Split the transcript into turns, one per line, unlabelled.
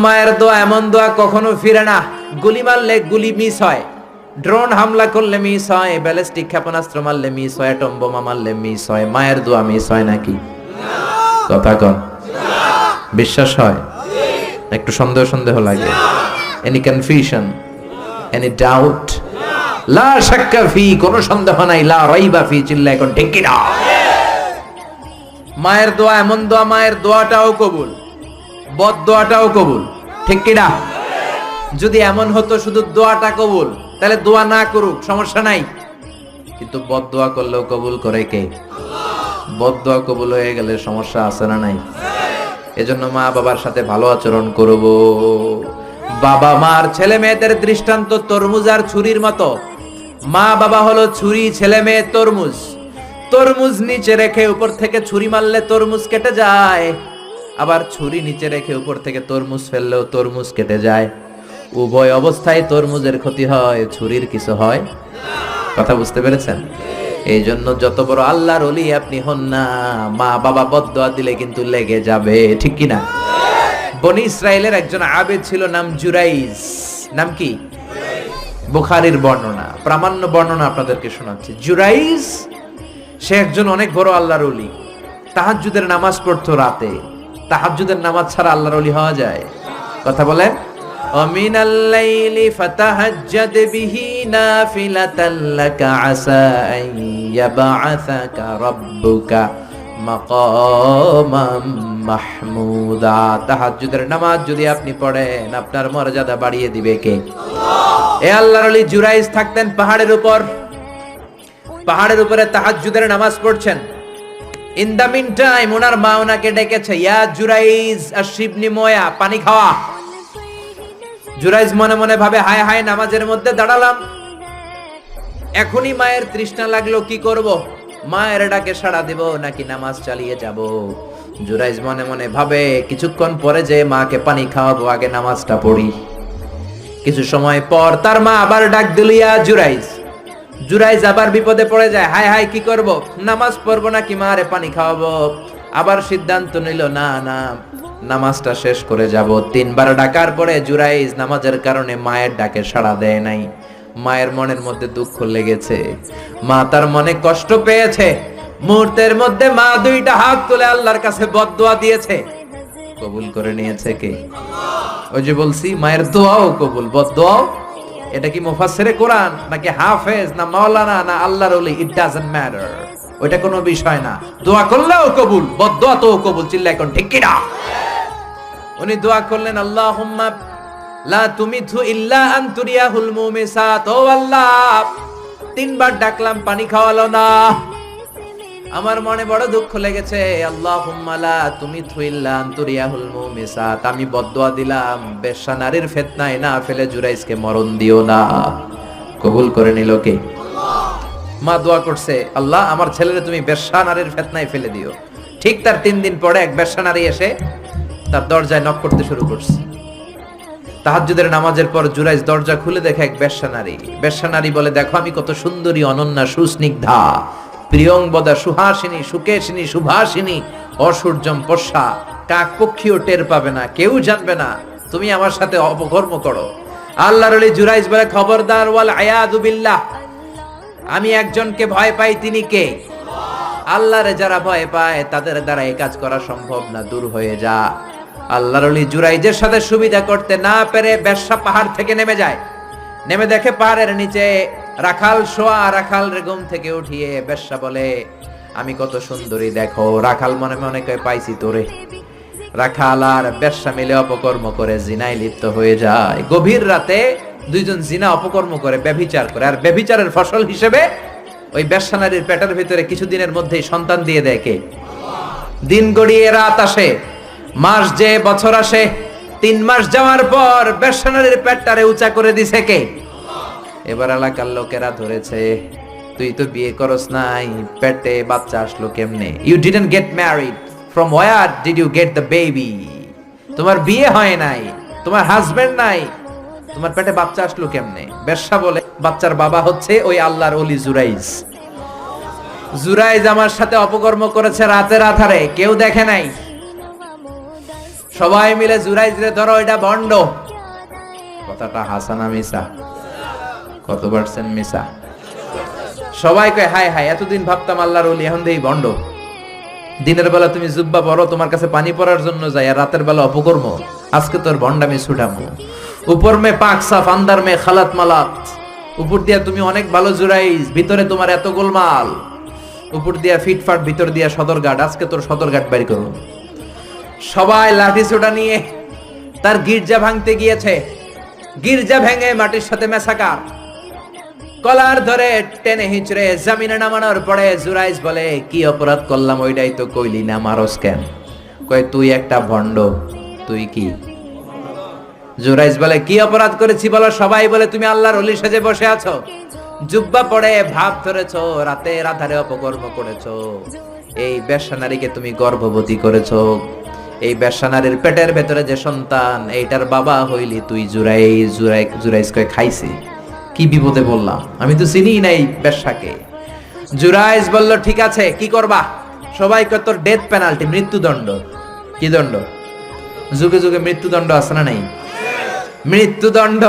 মায়ের দোয়া এমন দোয়া কখনো ফিরে না। গুলি মারলে গুলি মিস হয়, ড্রোন হামলা করলে মিস হয়, ব্যালিস্টিক ক্ষেপণাস্ত্র মারলে মিস হয়, অ্যাটম বোমা মারলে মিস হয়, মায়ের দোয়া মিস হয় নাকি? কথা কন, বিশ্বাস হয়? একটু সন্দেহ সন্দেহ লাগে? Any confusion, any doubt? লা শাক্কা ফি, কোনো সন্দেহ নাই, লা রাইবা ফি, চিল্লায় কোন ঠিক কি না? মায়ের দোয়া এমন দোয়া, মায়ের দোয়াটাও কবুল, বদ দোয়াটাও কবুল, ঠিক কি না? যদি এমন হতো শুধু দোয়াটা কবুল, তাহলে দোয়া না করুক সমস্যা নাই, কিন্তু বদ দোয়া করলেও কবুল করে কে? বদ দোয়া কবুল হয়ে গেলে সমস্যা আছে না নাই? এজন্য মা বাবার সাথে ভালো আচরণ করব। বাবা মার ছেলে মেয়েদের দৃষ্টান্ত তরমুজ আর ছুরির মতো। মা বাবা হলো ছুরি, ছেলে মেয়ে তরমুজ। তরমুজ নিচে রেখে উপর থেকে ছুরি মারলে তরমুজ কেটে যায়, আবার ছুরি নিচে রেখে উপর থেকে তরমুজ ফেললেও তরমুজ কেটে যায়। উভয় অবস্থায় তরমুজের ক্ষতি হয়, ছুরির কিছু হয়। কথা বুঝতে পেরেছেন? এই জন্য যত বড় আল্লাহর ওলি আপনি হন না, মা বাবা বদদোয়া দিলে কিন্তু লেগে যাবে, ঠিক কি না? বনি ইসরায়েলের একজন আবেদ ছিল, নাম জুরাইজ। নাম কি? বুখারীর বর্ণনা, প্রামাণ্য বর্ণনা আপনাদেরকে শোনাচ্ছি। জুরাইজ সে একজন অনেক বড় আল্লাহর ওলি। তাহাজ্জুদের নামাজ পড়তো রাতে। তাহাজ্জুদের নামাজ ছাড়া আল্লাহর ওলি হওয়া যায়? কথা বলেন। ওমিনাল লাইলি ফাতাহাজ্জাদ বিহি নাফিলাতান লাকা আসা আন ইয়াবআসাকা রাব্বুকা মাকামাম মাহমুদা। তাহাজ্জুদের নামাজ যদি আপনি পড়েন, আপনার মর্যাদা বাড়িয়ে দিবে কে? আল্লাহ। এই আল্লাহর ওলি জুরাইজ থাকতেন পাহাড়ের উপর। পাহাড়ের উপরে তাহাজ্জুদের নামাজ পড়ছেন। ইন দা মিন টাইম ওনার মা ওনাকে ডেকেছে, ইয়া জুরাইজ আশরিবনি ময়া, পানি খাওয়া। জুরাইজ মনে মনে ভাবে, হায় হায়, নামাজের মধ্যে দাঁড়ালাম, এখনই মায়ের তৃষ্ণা লাগলো, কি করব? মায়ের ডাকে সাড়া দেব নাকি নামাজ চালিয়ে যাব? জুরাইজ মনে মনে ভাবে, কিছুক্ষণ পরে যে মাকে পানি খাওয়াবো, আগে নামাজটা পড়ি। কিছু সময় পর তার মা আবার ডাক দিল, ইয়া জুরাইজ। জুরাইজ আবার বিপদে পড়ে যায়, হায় হায়, কি করব? নামাজ পড়বো নাকি মারে পানি খাওয়াবো? আবার সিদ্ধান্ত নিল, না না, নামাজটা শেষ করে যাব। 3 বার ডাকার পরে জুরাইজ নামাজের কারণে মায়ের ডাকে সাড়া দেয় নাই। মায়ের মনের মধ্যে দুঃখ লেগেছে, মা তার মনে কষ্ট পেয়েছে। মুহূর্তের মধ্যে মা 2টা হাত তুলে আল্লাহর কাছে বদদোয়া দিয়েছে। কবুল করে নিয়েছে কে? ওই যে বলছি, মায়ের দোয়াও কবুল, বদদোয়াও। এটা কি মুফাসসিরে কোরআন নাকি হাফেজ না মাওলানা না আল্লাহর ওলি, ইট ডাজন্ট ম্যাটার, ওটা কোনো বিষয় না। দোয়া করলেও কবুল, বদদোয়া তো কবুল, চিল্লায় কোন ঠিক কি না? উনি দোয়া করলেন, আল্লাহুম্মা লা তুমিথু ইল্লা আন তুরিয়াহুল মুমিসাত। ও আল্লাহ, 3 বার ডাকলাম, পানি খাওয়ালো না, আমার মনে বড় দুঃখ লেগেছে। আল্লাহুম্মা লা তুমিথু ইল্লা আন তুরিয়াহুল মুমিসাত, আমি বদদোয়া দিলাম, বেশ্যা নারীর ফিতনায় না ফেলে জুরাইজকে মরণ দিও না। কবুল করে নিল কে? মা দোয়া করছে, আল্লাহ আমার ছেলেরে তুমি বেশ্যা নারীর ফিতনায় ফেলে দিও। ঠিক তার 3 দিন পরে এক বেশ্যা নারী এসে তার দরজায় নক করতে শুরু করছে। তাহাজ্জুদের নামাজের পর জুরাইজ দরজা খুলে দেখে এক বেশ্যা নারী। বেশ্যা নারী বলে, দেখো আমি কত সুন্দরী, অনন্যা, সুস্নিগ্ধা, প্রিয়ংবদা, সুহাসিনী, সুকেশিনী, সুভাসিনী, অসূর্যম পশা, কাক পক্ষীও টের পাবে না, কেউ জানবে না তুমি আমার সাথে অপকর্ম করো। আল্লাহর ওলি জুরাইজ বলে, খবরদার, ওয়াল আয়াযু বিল্লাহ, আমি একজনকে ভয় পাই, তিনি কে? আল্লাহরে যারা ভয় পায় তাদের দ্বারা এই কাজ করা সম্ভব না, দূর হয়ে যা। আল্লাহর ওলি জুরাইজের সাথে সুবিধা করতে না পেরে বেশ্যা পাহাড় থেকে নেমে যায়। নেমে দেখে পাহাড়ের নিচে রাখাল শোয়া। রাখাল রে ঘুম থেকে উঠিয়ে বেশ্যা বলে, আমি কত সুন্দরী দেখো। রাখাল মনে মনে কয়, পাইছি তোরে। রাখাল আর বেশ্যা মিলে অপকর্ম করে জিনায় লিপ্ত হয়ে যায়। গভীর রাতে 2 জন জিনা অপকর্ম করে, ব্যভিচার করে, আর ব্যভিচারের ফসল হিসেবে ওই বেশ্যা নারীর পেটের ভিতরে কিছুদিনের মধ্যেই সন্তান দিয়ে দেয় কে? দিন গড়িয়ে রাত আসে, মাস যে বছর আসে, 3 মাস যাওয়ার পর বেশ্যা নারীর পেটটারে উঁচা করে দিছে কে? এবার এলাকার লোকেরা ধরেছে, তুই তো বিয়ে করস নাই, পেটে বাচ্চা আসলো কেমনে? You didn't get married, from where did you get the baby? তোমার বিয়ে হয় নাই, তোমার হাজবেন্ড নাই, তোমার পেটে বাচ্চা আসলো কেমনে? বেশ্যা বলে, বাচ্চার বাবা হচ্ছে ওই আল্লাহর ওলি জুরাইজ। জুরাইজ আমার সাথে অপকর্ম করেছে রাতের আধারে, কেউ দেখে নাই। সবাই মিলে জুরাইজরে ধরো, এটা ভণ্ড। কথাটা হাসানা মিসা? কত পার্সেন্ট মিসা? সবাই কয় হায় হায়, এতদিন ভাবতাম আল্লাহর ওলি, এখন দেই ভণ্ড। দিনের বেলা তুমি জুব্বা পরো, তোমার কাছে পানি পড়ার জন্য যাই, আর রাতের বেলা অপকর্ম। আজকে তোর ভণ্ডামি ছুটামো। উপর মে পাক সাফ, আন্দার মে খালাত মালাত। উপর দিয়া তুমি অনেক ভালো জুরাইজ, ভিতরে তোমার এত গোলমাল। উপর দিয়া ফিটফাট, ভিতর দিয়া সদরঘাট। আজকে তোর সদরঘাট বের করো। সবাই লাঠি ছোটা নিয়ে তার গির্জা ভাঙতে গিয়েছে। গির্জা ভেঙে মাটির সাথে মেসাকার। কলার ধরে টেনে হিচড়ে জমিনে নামানোর পরে জুরাইজ বলে, কি অপরাধ করলাম ওইটাই তো কইলি না, মারস কেন? কয় তুই একটা ভণ্ড। তুই কি? জুরাইজ বলে কি অপরাধ করেছি বলো? সবাই বলে তুমি আল্লাহর ওলি সেজে বসে আছো, জুব্বা পড়ে ভাব ধরেছো, রাতের আধারে অপকর্ম করেছো, এই বেশ্যা নারীকে তুমি গর্ভবতী করেছো, এই বেশ্যা নারীর পেটের ভেতরে যে সন্তান, এইটার বাবা হইলি তুই। জুরাইজ কয় খাইছে। কি বিপদে বললাম, আমি তো চিনি নাই বেশ্যাকে। জুরাইজ বলল ঠিক আছে, কি করবা? সবাই কয় তোর ডেথ পেনাল্টি, মৃত্যুদণ্ড। কি দণ্ড? যুগে যুগে মৃত্যুদণ্ড আছে না নাই? মৃত্যুদণ্ড।